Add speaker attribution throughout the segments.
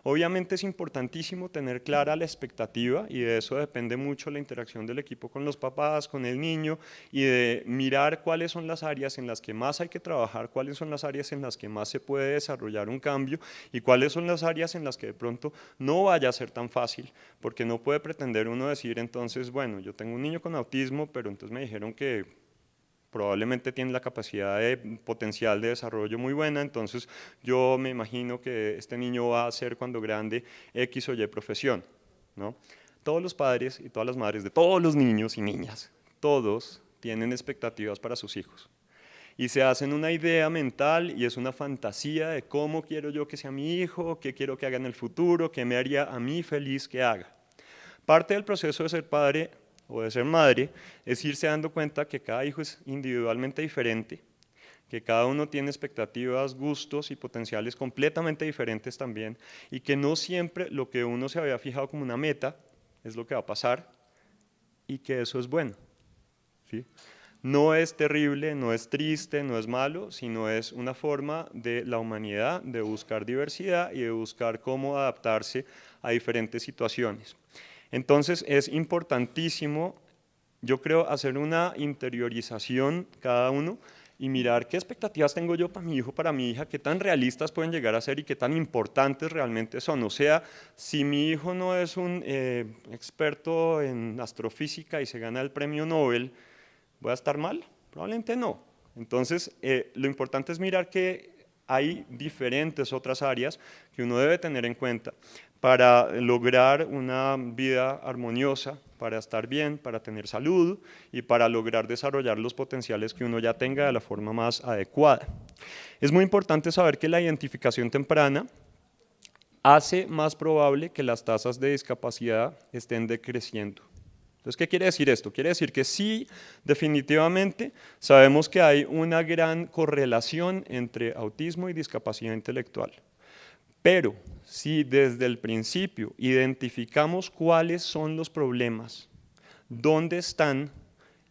Speaker 1: Obviamente es importantísimo tener clara la expectativa y de eso depende mucho la interacción del equipo con los papás, con el niño y de mirar cuáles son las áreas en las que más hay que trabajar, cuáles son las áreas en las que más se puede desarrollar un cambio y cuáles son las áreas en las que de pronto no vaya a ser tan fácil, porque no puede pretender uno decir entonces, bueno, yo tengo un niño con autismo, pero entonces me dijeron que probablemente tiene la capacidad de potencial de desarrollo muy buena, entonces yo me imagino que este niño va a hacer cuando grande X o Y profesión, ¿no? Todos los padres y todas las madres de todos los niños y niñas, todos tienen expectativas para sus hijos y se hacen una idea mental y es una fantasía de cómo quiero yo que sea mi hijo, qué quiero que haga en el futuro, qué me haría a mí feliz que haga. Parte del proceso de ser padre o de ser madre es irse dando cuenta que cada hijo es individualmente diferente, que cada uno tiene expectativas, gustos y potenciales completamente diferentes también, y que no siempre lo que uno se había fijado como una meta es lo que va a pasar, y que eso es bueno, ¿sí? No es terrible, no es triste, no es malo, sino es una forma de la humanidad de buscar diversidad y de buscar cómo adaptarse a diferentes situaciones. Entonces es importantísimo, yo creo, hacer una interiorización cada uno y mirar qué expectativas tengo yo para mi hijo, para mi hija, qué tan realistas pueden llegar a ser y qué tan importantes realmente son. O sea, si mi hijo no es un experto en astrofísica y se gana el premio Nobel, ¿voy a estar mal? Probablemente no. Entonces, lo importante es mirar que hay diferentes otras áreas que uno debe tener en cuenta para lograr una vida armoniosa, para estar bien, para tener salud y para lograr desarrollar los potenciales que uno ya tenga de la forma más adecuada. Es muy importante saber que la identificación temprana hace más probable que las tasas de discapacidad estén decreciendo. Entonces, ¿qué quiere decir esto? Quiere decir que sí, definitivamente, sabemos que hay una gran correlación entre autismo y discapacidad intelectual. Pero si desde el principio identificamos cuáles son los problemas, dónde están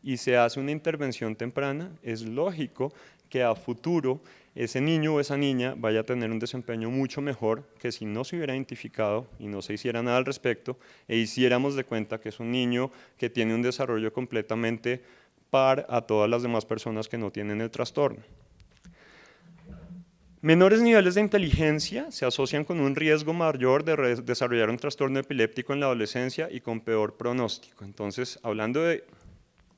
Speaker 1: y se hace una intervención temprana, es lógico que a futuro ese niño o esa niña vaya a tener un desempeño mucho mejor que si no se hubiera identificado y no se hiciera nada al respecto e hiciéramos de cuenta que es un niño que tiene un desarrollo completamente par a todas las demás personas que no tienen el trastorno. Menores niveles de inteligencia se asocian con un riesgo mayor de desarrollar un trastorno epiléptico en la adolescencia y con peor pronóstico. Entonces, hablando de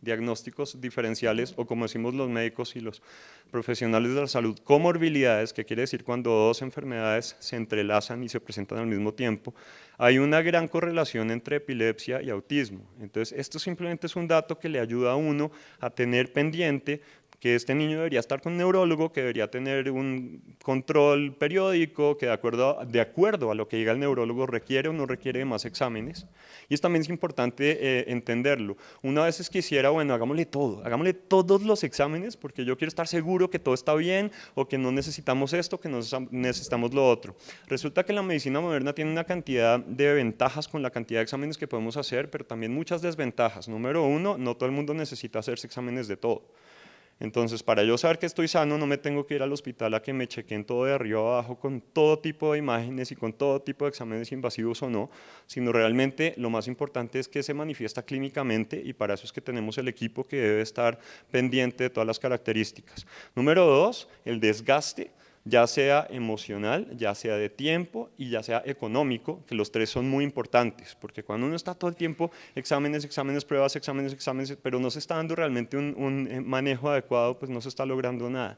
Speaker 1: diagnósticos diferenciales o como decimos los médicos y los profesionales de la salud, comorbilidades, que quiere decir cuando dos enfermedades se entrelazan y se presentan al mismo tiempo, hay una gran correlación entre epilepsia y autismo. Entonces, esto simplemente es un dato que le ayuda a uno a tener pendiente que este niño debería estar con un neurólogo, que debería tener un control periódico, que de acuerdo a lo que diga el neurólogo requiere o no requiere de más exámenes. Y también es importante entenderlo. Una vez quisiera, bueno, hagámosle todo, hagámosle todos los exámenes, porque yo quiero estar seguro que todo está bien, o que no necesitamos esto, que no necesitamos lo otro. Resulta que la medicina moderna tiene una cantidad de ventajas con la cantidad de exámenes que podemos hacer, pero también muchas desventajas. Número uno, no todo el mundo necesita hacerse exámenes de todo. Entonces, para yo saber que estoy sano, no me tengo que ir al hospital a que me chequen todo de arriba abajo con todo tipo de imágenes y con todo tipo de exámenes invasivos o no, sino realmente lo más importante es que se manifiesta clínicamente y para eso es que tenemos el equipo que debe estar pendiente de todas las características. Número dos, el desgaste, ya sea emocional, ya sea de tiempo y ya sea económico, que los tres son muy importantes, porque cuando uno está todo el tiempo exámenes, exámenes, pruebas, exámenes, exámenes, pero no se está dando realmente un manejo adecuado, pues no se está logrando nada.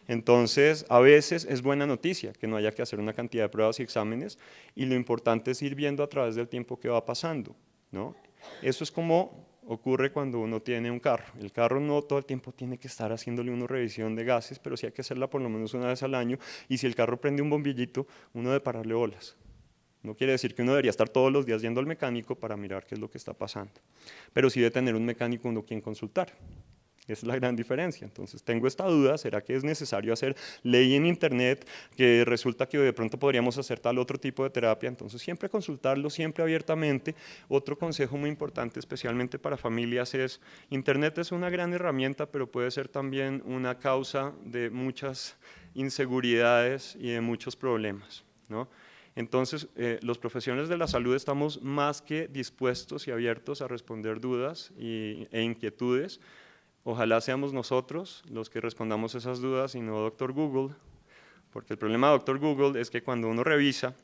Speaker 1: Entonces, a veces es buena noticia que no haya que hacer una cantidad de pruebas y exámenes y lo importante es ir viendo a través del tiempo que va pasando, ¿no? Eso es como ocurre cuando uno tiene un carro. El carro no todo el tiempo tiene que estar haciéndole una revisión de gases, pero sí hay que hacerla por lo menos una vez al año y si el carro prende un bombillito, uno debe pararle bolas. No quiere decir que uno debería estar todos los días yendo al mecánico para mirar qué es lo que está pasando, pero sí debe tener un mecánico uno quien consultar. Esa es la gran diferencia. Entonces, tengo esta duda, ¿será que es necesario hacer ley en internet que resulta que de pronto podríamos hacer tal otro tipo de terapia? Entonces, siempre consultarlo, siempre abiertamente. Otro consejo muy importante, especialmente para familias, es internet es una gran herramienta, pero puede ser también una causa de muchas inseguridades y de muchos problemas, ¿no? Entonces, los profesionales de la salud estamos más que dispuestos y abiertos a responder dudas e inquietudes. Ojalá seamos nosotros los que respondamos esas dudas y no Dr. Google, porque el problema de Dr. Google es que cuando uno revisa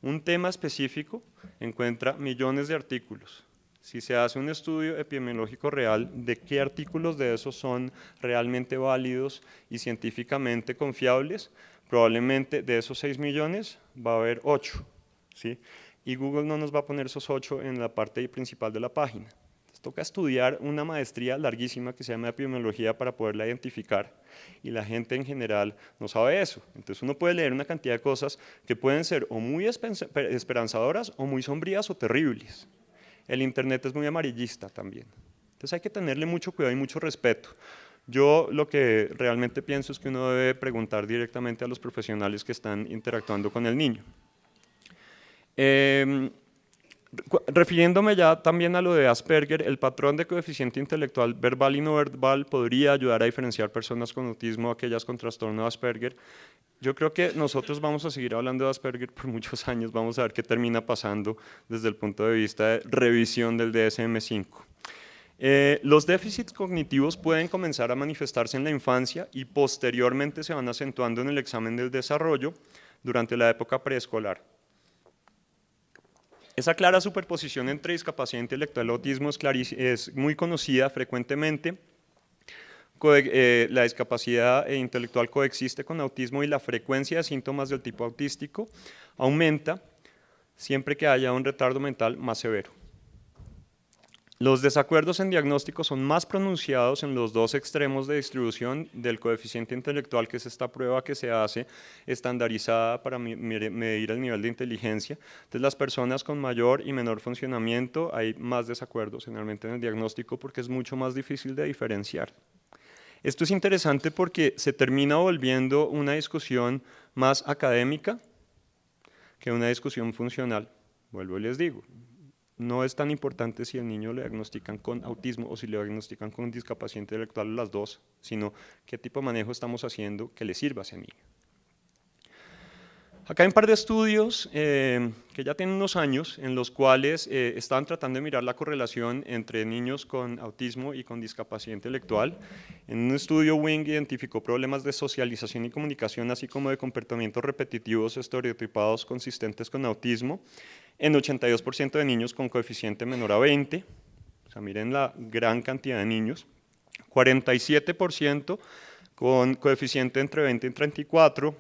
Speaker 1: un tema específico, encuentra millones de artículos. Si se hace un estudio epidemiológico real de qué artículos de esos son realmente válidos y científicamente confiables, probablemente de esos 6 millones va a haber 8, ¿sí? Y Google no nos va a poner esos 8 en la parte principal de la página. Entonces, toca estudiar una maestría larguísima que se llama epidemiología para poderla identificar, y la gente en general no sabe eso. Entonces uno puede leer una cantidad de cosas que pueden ser o muy esperanzadoras o muy sombrías o terribles. El Internet es muy amarillista también. Entonces hay que tenerle mucho cuidado y mucho respeto. Yo lo que realmente pienso es que uno debe preguntar directamente a los profesionales que están interactuando con el niño. Refiriéndome ya también a lo de Asperger, el patrón de coeficiente intelectual verbal y no verbal podría ayudar a diferenciar personas con autismo de aquellas con trastorno de Asperger. Yo creo que nosotros vamos a seguir hablando de Asperger por muchos años, vamos a ver qué termina pasando desde el punto de vista de revisión del DSM-5. Los déficits cognitivos pueden comenzar a manifestarse en la infancia y posteriormente se van acentuando en el examen del desarrollo durante la época preescolar. Esa clara superposición entre discapacidad intelectual y autismo es muy conocida frecuentemente. La discapacidad intelectual coexiste con autismo y la frecuencia de síntomas del tipo autístico aumenta siempre que haya un retardo mental más severo. Los desacuerdos en diagnóstico son más pronunciados en los dos extremos de distribución del coeficiente intelectual, que es esta prueba que se hace estandarizada para medir el nivel de inteligencia. Entonces, las personas con mayor y menor funcionamiento, hay más desacuerdos generalmente en el diagnóstico porque es mucho más difícil de diferenciar. Esto es interesante porque se termina volviendo una discusión más académica que una discusión funcional. Vuelvo y les digo, no es tan importante si el niño le diagnostican con autismo o si le diagnostican con discapacidad intelectual, las dos, sino qué tipo de manejo estamos haciendo que le sirva a ese niño. Acá hay un par de estudios que ya tienen unos años en los cuales estaban tratando de mirar la correlación entre niños con autismo y con discapacidad intelectual. En un estudio, Wing identificó problemas de socialización y comunicación, así como de comportamientos repetitivos estereotipados consistentes con autismo, en 82% de niños con coeficiente menor a 20, o sea, miren la gran cantidad de niños, 47% con coeficiente entre 20 y 34,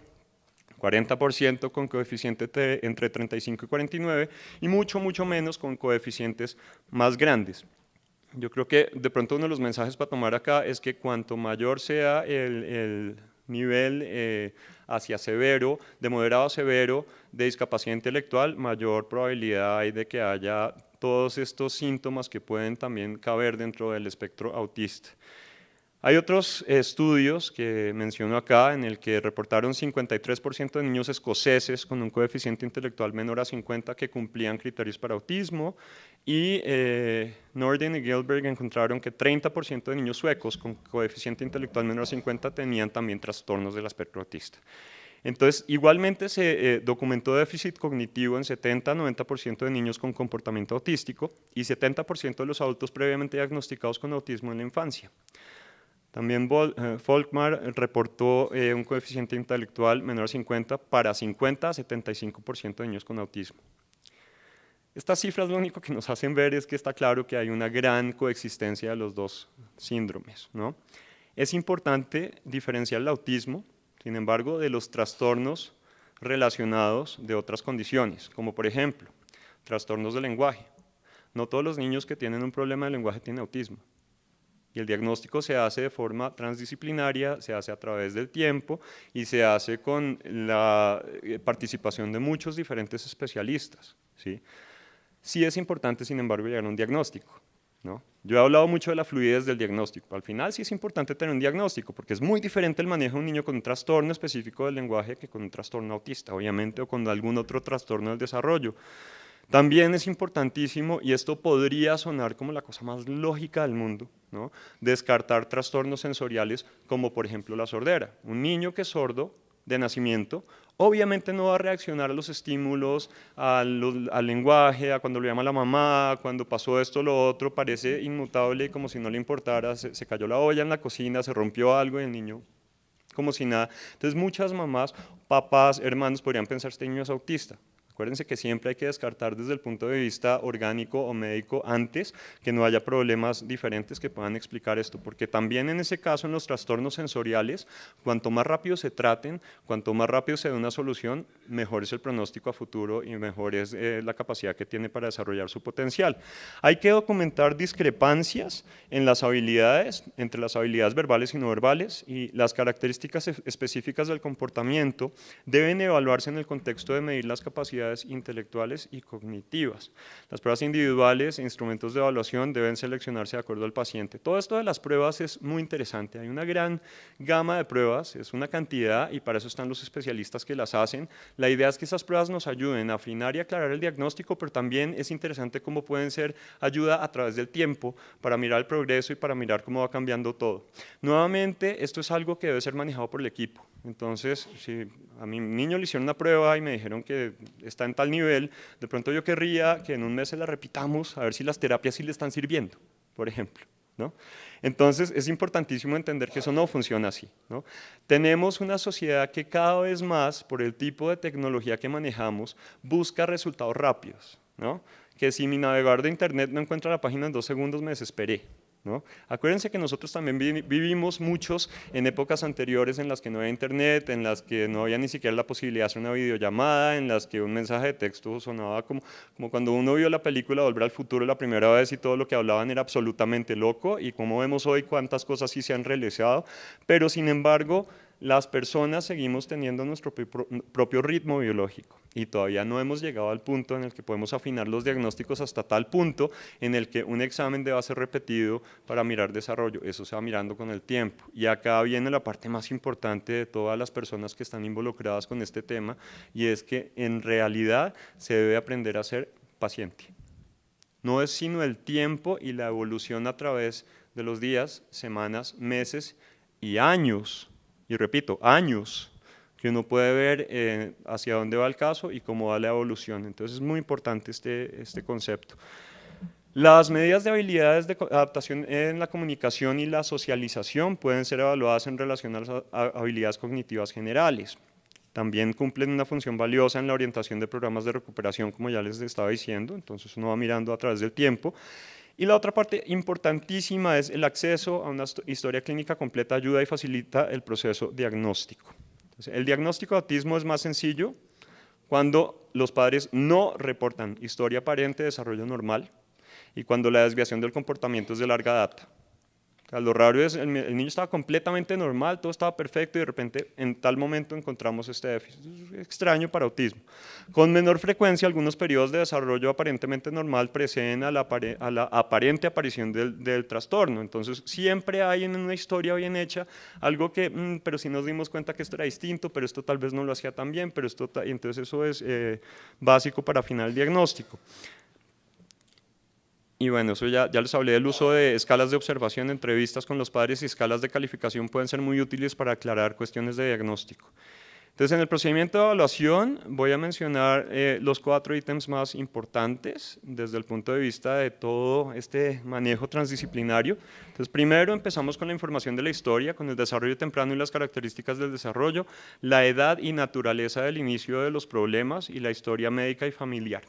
Speaker 1: 40% con coeficiente entre 35 y 49 y mucho menos con coeficientes más grandes. Yo creo que de pronto uno de los mensajes para tomar acá es que cuanto mayor sea el nivel hacia severo, de moderado a severo, de discapacidad intelectual, mayor probabilidad hay de que haya todos estos síntomas que pueden también caber dentro del espectro autista. Hay otros estudios que menciono acá en el que reportaron 53% de niños escoceses con un coeficiente intelectual menor a 50 que cumplían criterios para autismo, y Norden y Gilbert encontraron que 30% de niños suecos con coeficiente intelectual menor a 50 tenían también trastornos del espectro autista. Entonces, igualmente se documentó déficit cognitivo en 70-90% de niños con comportamiento autístico y 70% de los adultos previamente diagnosticados con autismo en la infancia. También Volkmar reportó un coeficiente intelectual menor a 50 para 50-75% de niños con autismo. Estas cifras lo único que nos hacen ver es que está claro que hay una gran coexistencia de los dos síndromes, ¿no? Es importante diferenciar el autismo, sin embargo, de los trastornos relacionados de otras condiciones, como por ejemplo, trastornos del lenguaje. No todos los niños que tienen un problema de lenguaje tienen autismo. Y el diagnóstico se hace de forma transdisciplinaria, se hace a través del tiempo y se hace con la participación de muchos diferentes especialistas, ¿sí? Sí es importante, sin embargo, llegar a un diagnóstico, ¿no? Yo he hablado mucho de la fluidez del diagnóstico. Al final sí es importante tener un diagnóstico, porque es muy diferente el manejo de un niño con un trastorno específico del lenguaje que con un trastorno autista, obviamente, o con algún otro trastorno del desarrollo. También es importantísimo, y esto podría sonar como la cosa más lógica del mundo, ¿no?, descartar trastornos sensoriales como por ejemplo la sordera. Un niño que es sordo de nacimiento Obviamente no va a reaccionar a los estímulos, al lenguaje, a cuando lo llama la mamá, cuando pasó esto o lo otro, parece inmutable como si no le importara, se cayó la olla en la cocina, se rompió algo y el niño como si nada. Entonces muchas mamás, papás, hermanos podrían pensar este niño es autista. Acuérdense que siempre hay que descartar desde el punto de vista orgánico o médico antes que no haya problemas diferentes que puedan explicar esto, porque también en ese caso en los trastornos sensoriales, cuanto más rápido se traten, cuanto más rápido se dé una solución, mejor es el pronóstico a futuro y mejor es la capacidad que tiene para desarrollar su potencial. Hay que documentar discrepancias en las habilidades, entre las habilidades verbales y no verbales, y las características específicas del comportamiento deben evaluarse en el contexto de medir las capacidades intelectuales y cognitivas. Las pruebas individuales e instrumentos de evaluación deben seleccionarse de acuerdo al paciente. Todo esto de las pruebas es muy interesante. Hay una gran gama de pruebas, es una cantidad y para eso están los especialistas que las hacen. La idea es que esas pruebas nos ayuden a afinar y aclarar el diagnóstico, pero también es interesante cómo pueden ser ayuda a través del tiempo para mirar el progreso y para mirar cómo va cambiando todo. Nuevamente, esto es algo que debe ser manejado por el equipo. Entonces, si a mi niño le hicieron una prueba y me dijeron que está en tal nivel, de pronto yo querría que en un mes se la repitamos a ver si las terapias sí le están sirviendo, por ejemplo, ¿no? Entonces, es importantísimo entender que eso no funciona así, ¿no? Tenemos una sociedad que cada vez más, por el tipo de tecnología que manejamos, busca resultados rápidos, ¿no? Que si mi navegador de internet no encuentra la página en 2 segundos, me desesperé, ¿no? Acuérdense que nosotros también vivimos muchos en épocas anteriores en las que no había internet, en las que no había ni siquiera la posibilidad de hacer una videollamada, en las que un mensaje de texto sonaba como cuando uno vio la película Volver al Futuro la primera vez y todo lo que hablaban era absolutamente loco, y como vemos hoy cuántas cosas sí se han realizado, pero sin embargo las personas seguimos teniendo nuestro propio ritmo biológico y todavía no hemos llegado al punto en el que podemos afinar los diagnósticos hasta tal punto en el que un examen deba ser repetido para mirar desarrollo. Eso se va mirando con el tiempo. Y acá viene la parte más importante de todas las personas que están involucradas con este tema, y es que en realidad se debe aprender a ser paciente. No es sino el tiempo y la evolución a través de los días, semanas, meses y años, y repito, años, que uno puede ver hacia dónde va el caso y cómo va la evolución. Entonces es muy importante este concepto. Las medidas de habilidades de adaptación en la comunicación y la socialización pueden ser evaluadas en relación a las habilidades cognitivas generales. También cumplen una función valiosa en la orientación de programas de recuperación, como ya les estaba diciendo, entonces uno va mirando a través del tiempo. Y la otra parte importantísima es el acceso a una historia clínica completa ayuda y facilita el proceso diagnóstico. Entonces, el diagnóstico de autismo es más sencillo cuando los padres no reportan historia aparente de desarrollo normal y cuando la desviación del comportamiento es de larga data. O sea, lo raro es, el niño estaba completamente normal, todo estaba perfecto y de repente en tal momento encontramos este déficit. Es extraño para autismo. Con menor frecuencia, algunos periodos de desarrollo aparentemente normal preceden a la aparente aparición del trastorno. Entonces, siempre hay en una historia bien hecha algo que, pero si nos dimos cuenta que esto era distinto, pero esto tal vez no lo hacía tan bien, pero esto, entonces eso es básico para afinar el diagnóstico. Y bueno, eso ya les hablé del uso de escalas de observación, entrevistas con los padres y escalas de calificación pueden ser muy útiles para aclarar cuestiones de diagnóstico. Entonces, en el procedimiento de evaluación voy a mencionar los 4 ítems más importantes desde el punto de vista de todo este manejo transdisciplinario. Entonces, primero empezamos con la información de la historia, con el desarrollo temprano y las características del desarrollo, la edad y naturaleza del inicio de los problemas y la historia médica y familiar.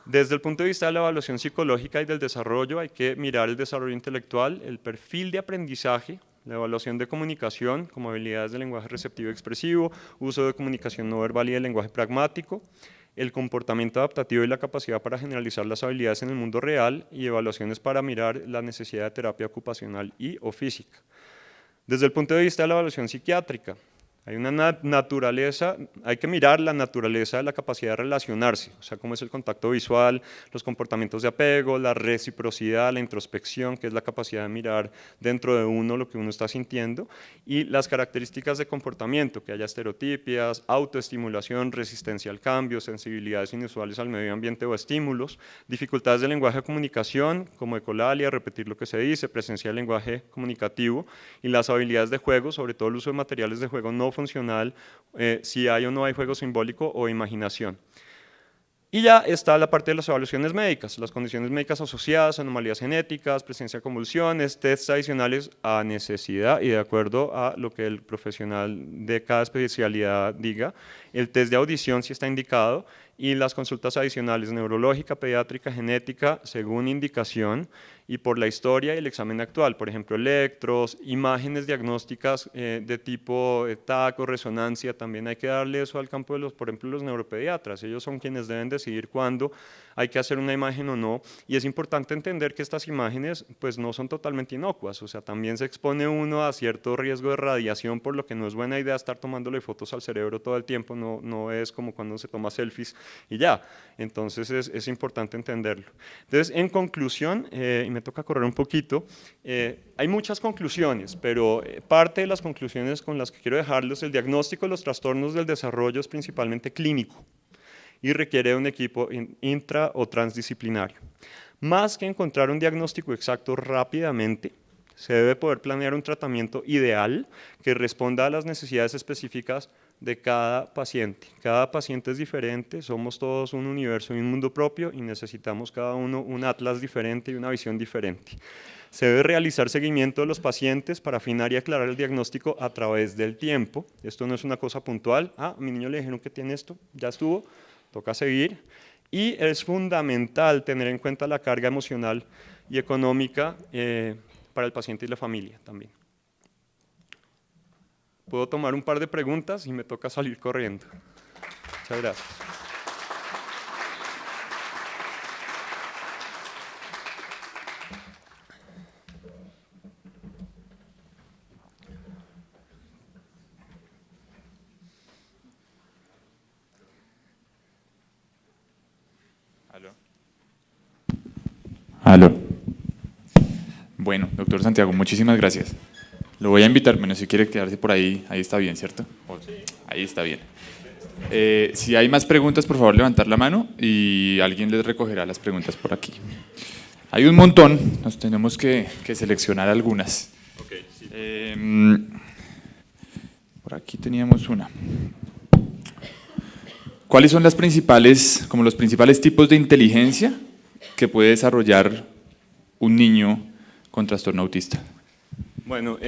Speaker 1: Desde el punto de vista de la evaluación psicológica y del desarrollo, hay que mirar el desarrollo intelectual, el perfil de aprendizaje, la evaluación de comunicación, como habilidades de lenguaje receptivo y expresivo, uso de comunicación no verbal y de lenguaje pragmático, el comportamiento adaptativo y la capacidad para generalizar las habilidades en el mundo real, y evaluaciones para mirar la necesidad de terapia ocupacional o física. Desde el punto de vista de la evaluación psiquiátrica, hay una naturaleza, hay que mirar la naturaleza de la capacidad de relacionarse, o sea, cómo es el contacto visual, los comportamientos de apego, la reciprocidad, la introspección, que es la capacidad de mirar dentro de uno lo que uno está sintiendo, y las características de comportamiento, que haya estereotipias, autoestimulación, resistencia al cambio, sensibilidades inusuales al medio ambiente o estímulos, dificultades de lenguaje de comunicación, como ecolalia, repetir lo que se dice, presencia del lenguaje comunicativo, y las habilidades de juego, sobre todo el uso de materiales de juego no funcional, si hay o no hay juego simbólico o imaginación. Y ya está la parte de las evaluaciones médicas, las condiciones médicas asociadas, anomalías genéticas, presencia de convulsiones, tests adicionales a necesidad y de acuerdo a lo que el profesional de cada especialidad diga. El test de audición si está indicado y las consultas adicionales neurológica, pediátrica, genética, según indicación y por la historia y el examen actual, por ejemplo, electros, imágenes diagnósticas de tipo TAC o resonancia, también hay que darle eso al campo de los, por ejemplo, los neuropediatras, ellos son quienes deben decidir cuándo hay que hacer una imagen o no, y es importante entender que estas imágenes pues no son totalmente inocuas, o sea, también se expone uno a cierto riesgo de radiación, por lo que no es buena idea estar tomándole fotos al cerebro todo el tiempo, no es como cuando se toma selfies y ya, entonces es importante entenderlo. Entonces, en conclusión, y me toca correr un poquito, hay muchas conclusiones, pero parte de las conclusiones con las que quiero dejarlos, el diagnóstico de los trastornos del desarrollo es principalmente clínico y requiere de un equipo intra o transdisciplinario. Más que encontrar un diagnóstico exacto rápidamente, se debe poder planear un tratamiento ideal que responda a las necesidades específicas de cada paciente. Cada paciente es diferente, somos todos un universo y un mundo propio y necesitamos cada uno un atlas diferente y una visión diferente. Se debe realizar seguimiento de los pacientes para afinar y aclarar el diagnóstico a través del tiempo. Esto no es una cosa puntual. A mi niño le dijeron que tiene esto, ya estuvo, toca seguir. Y es fundamental tener en cuenta la carga emocional y económica para el paciente y la familia también. Puedo tomar un par de preguntas y me toca salir corriendo. Muchas gracias.
Speaker 2: Aló. Bueno, doctor Santiago, muchísimas gracias. Lo voy a invitar, bueno, si quiere quedarse por ahí, ahí está bien, ¿cierto? Sí. Ahí está bien. Si hay más preguntas, por favor, levantar la mano y alguien les recogerá las preguntas por aquí. Hay un montón, nos tenemos que seleccionar algunas.
Speaker 1: Okay, sí.
Speaker 2: Por aquí teníamos una. ¿Cuáles son los principales tipos de inteligencia que puede desarrollar un niño con trastorno autista?
Speaker 1: Bueno,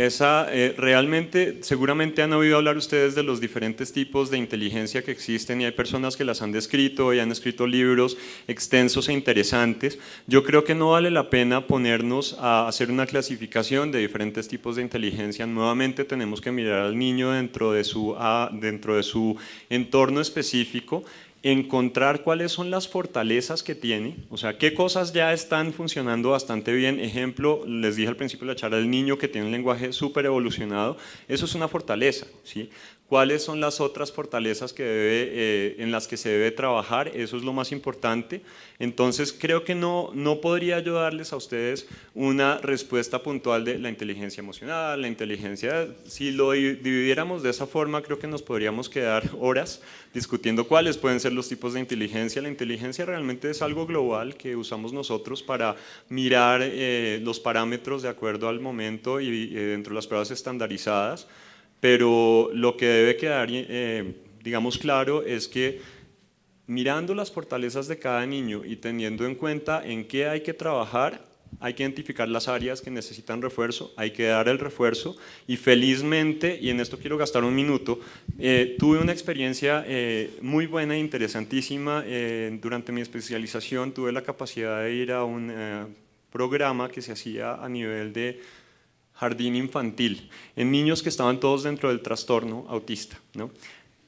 Speaker 1: realmente, seguramente han oído hablar ustedes de los diferentes tipos de inteligencia que existen y hay personas que las han descrito y han escrito libros extensos e interesantes. Yo creo que no vale la pena ponernos a hacer una clasificación de diferentes tipos de inteligencia. Nuevamente tenemos que mirar al niño dentro de su entorno específico, encontrar cuáles son las fortalezas que tiene, o sea, qué cosas ya están funcionando bastante bien. Ejemplo, les dije al principio de la charla, el niño que tiene un lenguaje súper evolucionado, eso es una fortaleza, ¿sí? ¿Cuáles son las otras fortalezas en las que se debe trabajar? Eso es lo más importante. Entonces, creo que no podría yo darles a ustedes una respuesta puntual de la inteligencia emocional, la inteligencia. Si lo dividiéramos de esa forma, creo que nos podríamos quedar horas discutiendo cuáles pueden ser los tipos de inteligencia. La inteligencia realmente es algo global que usamos nosotros para mirar los parámetros de acuerdo al momento y dentro de las pruebas estandarizadas. Pero lo que debe quedar, digamos, claro es que mirando las fortalezas de cada niño y teniendo en cuenta en qué hay que trabajar, hay que identificar las áreas que necesitan refuerzo, hay que dar el refuerzo y felizmente, y en esto quiero gastar un minuto, tuve una experiencia muy buena e interesantísima. Durante mi especialización tuve la capacidad de ir a un programa que se hacía a nivel de jardín infantil, en niños que estaban todos dentro del trastorno autista, ¿no?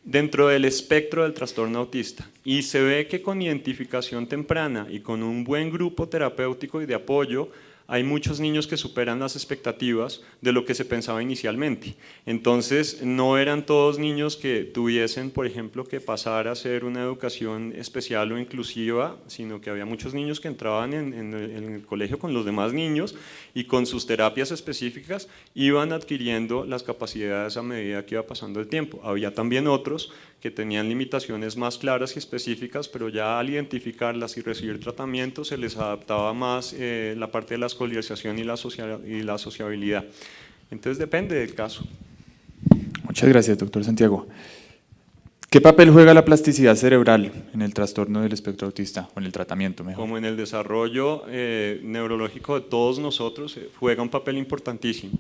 Speaker 1: Dentro del espectro del trastorno autista, y se ve que con identificación temprana y con un buen grupo terapéutico y de apoyo, hay muchos niños que superan las expectativas de lo que se pensaba inicialmente. Entonces, no eran todos niños que tuviesen, por ejemplo, que pasar a hacer una educación especial o inclusiva, sino que había muchos niños que entraban en el colegio con los demás niños y con sus terapias específicas iban adquiriendo las capacidades a medida que iba pasando el tiempo. Había también otros que tenían limitaciones más claras y específicas, pero ya al identificarlas y recibir tratamiento se les adaptaba más la parte de la escolarización y la sociabilidad. Entonces depende del caso.
Speaker 2: Muchas gracias, doctor Santiago. ¿Qué papel juega la plasticidad cerebral en el trastorno del espectro autista, o en el tratamiento mejor?
Speaker 1: Como en el desarrollo neurológico de todos nosotros, juega un papel importantísimo.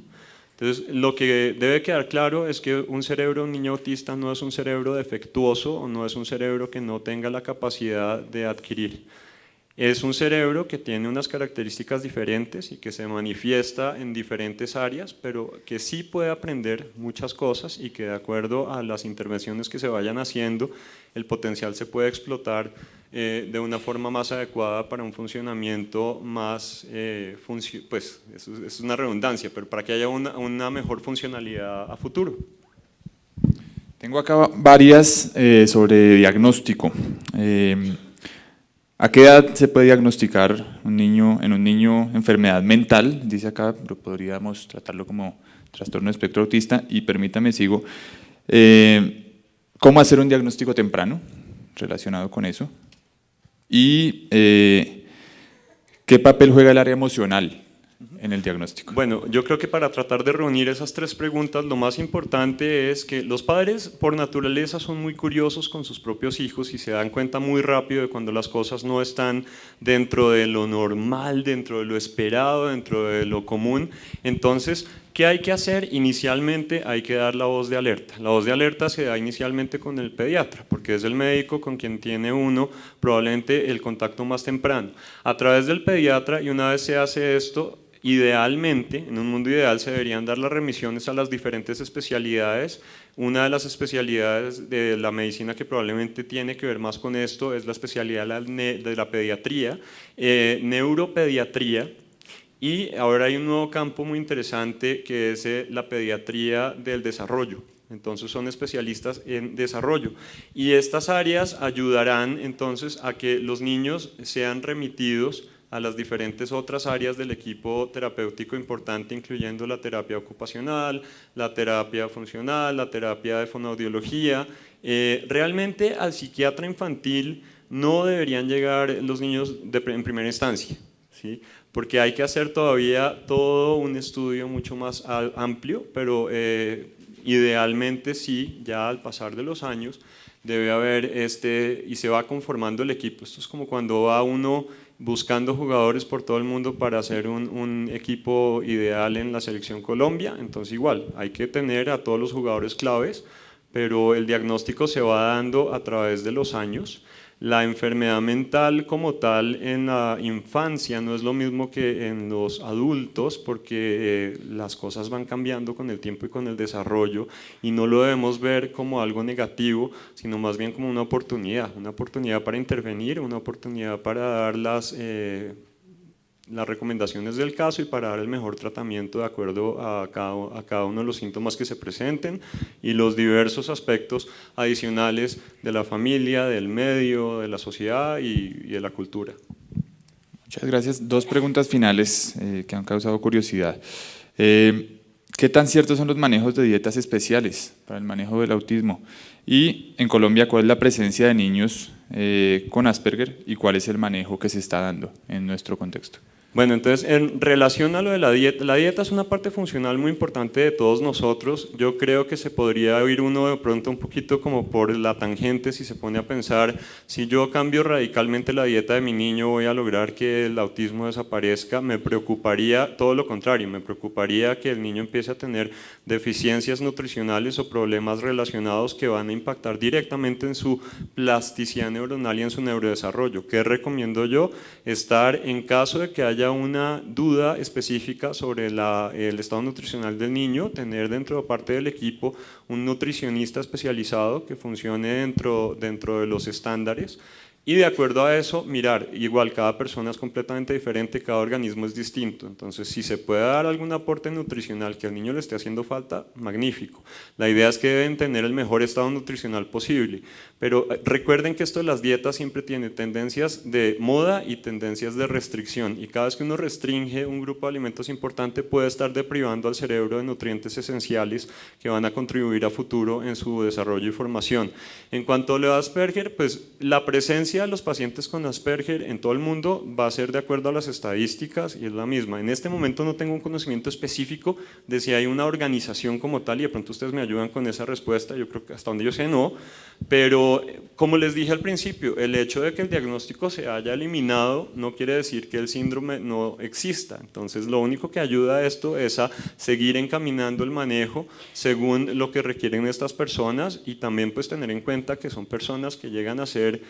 Speaker 1: Entonces, lo que debe quedar claro es que un cerebro de un niño autista no es un cerebro defectuoso o no es un cerebro que no tenga la capacidad de adquirir. Es un cerebro que tiene unas características diferentes y que se manifiesta en diferentes áreas, pero que sí puede aprender muchas cosas y que de acuerdo a las intervenciones que se vayan haciendo, el potencial se puede explotar de una forma más adecuada para un funcionamiento más, pues es una redundancia, pero para que haya una mejor funcionalidad a futuro.
Speaker 2: Tengo acá varias sobre diagnóstico. ¿A qué edad se puede diagnosticar en un niño enfermedad mental? Dice acá, pero podríamos tratarlo como trastorno de espectro autista. Y permítame, sigo. ¿Cómo hacer un diagnóstico temprano relacionado con eso? Y ¿qué papel juega el área emocional en el diagnóstico?
Speaker 1: Bueno, yo creo que para tratar de reunir esas tres preguntas, lo más importante es que los padres por naturaleza son muy curiosos con sus propios hijos y se dan cuenta muy rápido de cuando las cosas no están dentro de lo normal, dentro de lo esperado, dentro de lo común. Entonces, ¿qué hay que hacer? Inicialmente hay que dar la voz de alerta. La voz de alerta se da inicialmente con el pediatra, porque es el médico con quien tiene uno probablemente el contacto más temprano. A través del pediatra, y una vez se hace esto, idealmente, en un mundo ideal, se deberían dar las remisiones a las diferentes especialidades. Una de las especialidades de la medicina que probablemente tiene que ver más con esto es la especialidad de la pediatría, neuropediatría. Y ahora hay un nuevo campo muy interesante que es la pediatría del desarrollo. Entonces son especialistas en desarrollo. Y estas áreas ayudarán entonces a que los niños sean remitidos a las diferentes otras áreas del equipo terapéutico importante, incluyendo la terapia ocupacional, la terapia funcional, la terapia de fonoaudiología. Realmente al psiquiatra infantil no deberían llegar los niños en primera instancia, ¿sí? Porque hay que hacer todavía todo un estudio mucho más amplio, pero idealmente sí, ya al pasar de los años debe haber y se va conformando el equipo. Esto es como cuando va uno buscando jugadores por todo el mundo para hacer un equipo ideal en la selección Colombia. Entonces igual, hay que tener a todos los jugadores claves, pero el diagnóstico se va dando a través de los años. La enfermedad mental como tal en la infancia no es lo mismo que en los adultos, porque las cosas van cambiando con el tiempo y con el desarrollo, y no lo debemos ver como algo negativo, sino más bien como una oportunidad para intervenir, una oportunidad para dar las recomendaciones del caso y para dar el mejor tratamiento de acuerdo a cada uno de los síntomas que se presenten y los diversos aspectos adicionales de la familia, del medio, de la sociedad y de la cultura.
Speaker 2: Muchas gracias. Dos preguntas finales que han causado curiosidad. ¿Qué tan ciertos son los manejos de dietas especiales para el manejo del autismo? Y en Colombia, ¿cuál es la presencia de niños con Asperger y cuál es el manejo que se está dando en nuestro contexto?
Speaker 1: Bueno, entonces en relación a lo de la dieta es una parte funcional muy importante de todos nosotros. Yo creo que se podría ir uno de pronto un poquito como por la tangente si se pone a pensar, si yo cambio radicalmente la dieta de mi niño voy a lograr que el autismo desaparezca. Me preocuparía todo lo contrario, me preocuparía que el niño empiece a tener deficiencias nutricionales o problemas relacionados que van a impactar directamente en su plasticidad neuronal y en su neurodesarrollo. ¿Qué recomiendo yo? Estar en caso de que haya una duda específica sobre el estado nutricional del niño, tener dentro de parte del equipo un nutricionista especializado que funcione dentro de los estándares. Y de acuerdo a eso, mirar, igual cada persona es completamente diferente, cada organismo es distinto, entonces si se puede dar algún aporte nutricional que al niño le esté haciendo falta, magnífico. La idea es que deben tener el mejor estado nutricional posible, pero recuerden que esto de las dietas siempre tiene tendencias de moda y tendencias de restricción, y cada vez que uno restringe un grupo de alimentos importante puede estar deprivando al cerebro de nutrientes esenciales que van a contribuir a futuro en su desarrollo y formación. En cuanto a lo de Asperger, pues la presencia prevalencia de los pacientes con Asperger en todo el mundo va a ser de acuerdo a las estadísticas y es la misma. En este momento no tengo un conocimiento específico de si hay una organización como tal y de pronto ustedes me ayudan con esa respuesta, yo creo que hasta donde yo sé no, pero como les dije al principio, el hecho de que el diagnóstico se haya eliminado no quiere decir que el síndrome no exista. Entonces lo único que ayuda a esto es a seguir encaminando el manejo según lo que requieren estas personas y también pues tener en cuenta que son personas que llegan a ser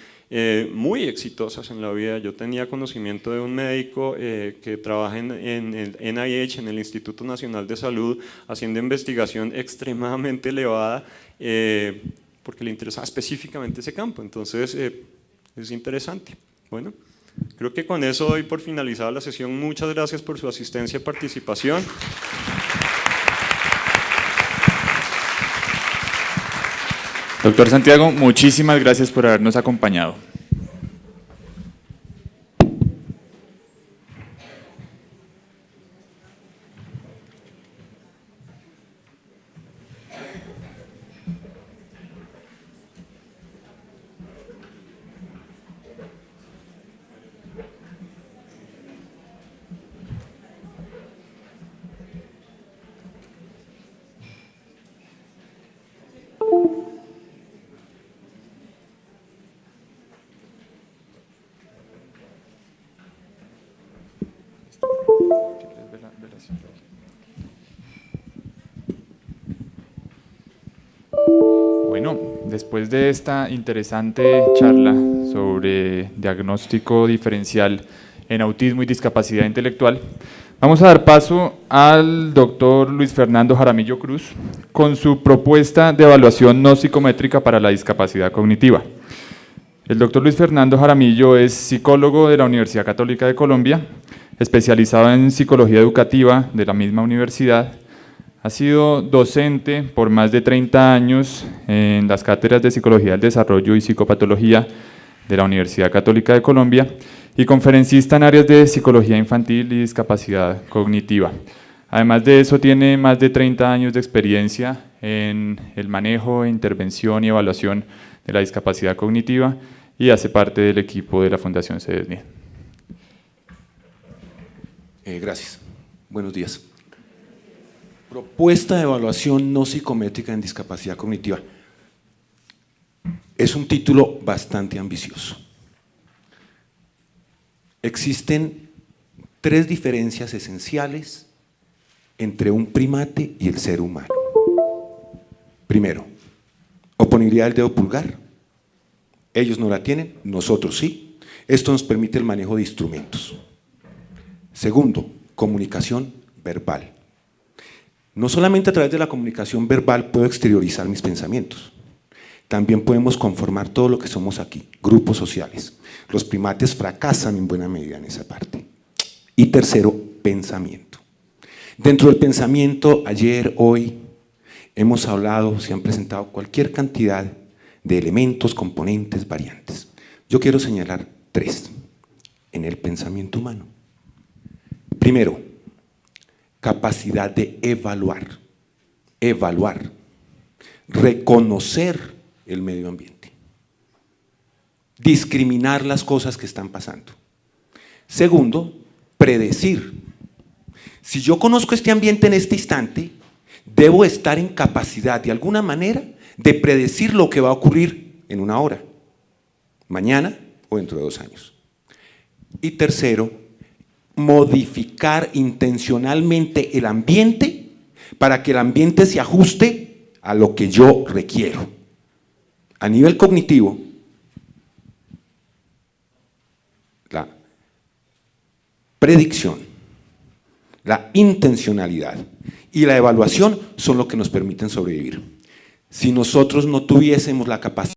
Speaker 1: muy exitosas en la vida. Yo tenía conocimiento de un médico que trabaja en el NIH, en el Instituto Nacional de Salud, haciendo investigación extremadamente elevada porque le interesaba específicamente ese campo. Entonces es interesante. Bueno, creo que con eso doy por finalizada la sesión. Muchas gracias por su asistencia y participación.
Speaker 2: Doctor Santiago, muchísimas gracias por habernos acompañado. Bueno, después de esta interesante charla sobre diagnóstico diferencial en autismo y discapacidad intelectual, vamos a dar paso al doctor Luis Fernando Jaramillo Cruz con su propuesta de evaluación no psicométrica para la discapacidad cognitiva. El doctor Luis Fernando Jaramillo es psicólogo de la Universidad Católica de Colombia, especializado en psicología educativa de la misma universidad. Ha sido docente por más de 30 años en las cátedras de Psicología del Desarrollo y Psicopatología de la Universidad Católica de Colombia y conferencista en áreas de psicología infantil y discapacidad cognitiva. Además de eso, tiene más de 30 años de experiencia en el manejo, intervención y evaluación de la discapacidad cognitiva y hace parte del equipo de la Fundación CEDESNID.
Speaker 3: Gracias. Buenos días. Propuesta de evaluación no psicométrica en discapacidad cognitiva. Es un título bastante ambicioso. Existen 3 diferencias esenciales entre un primate y el ser humano. Primero, oponibilidad del dedo pulgar. Ellos no la tienen, nosotros sí. Esto nos permite el manejo de instrumentos. Segundo, comunicación verbal. No solamente a través de la comunicación verbal puedo exteriorizar mis pensamientos, también podemos conformar todo lo que somos aquí, grupos sociales. Los primates fracasan en buena medida en esa parte. Y tercero, pensamiento. Dentro del pensamiento, ayer, hoy, hemos hablado, se han presentado cualquier cantidad de elementos, componentes, variantes. Yo quiero señalar 3 en el pensamiento humano. Primero, capacidad de evaluar, reconocer el medio ambiente, discriminar las cosas que están pasando. Segundo, predecir. Si yo conozco este ambiente en este instante, debo estar en capacidad de alguna manera de predecir lo que va a ocurrir en 1 hora, mañana o dentro de 2 años. Y tercero, modificar intencionalmente el ambiente para que el ambiente se ajuste a lo que yo requiero. A nivel cognitivo, la predicción, la intencionalidad y la evaluación son lo que nos permiten sobrevivir. Si nosotros no tuviésemos la capacidad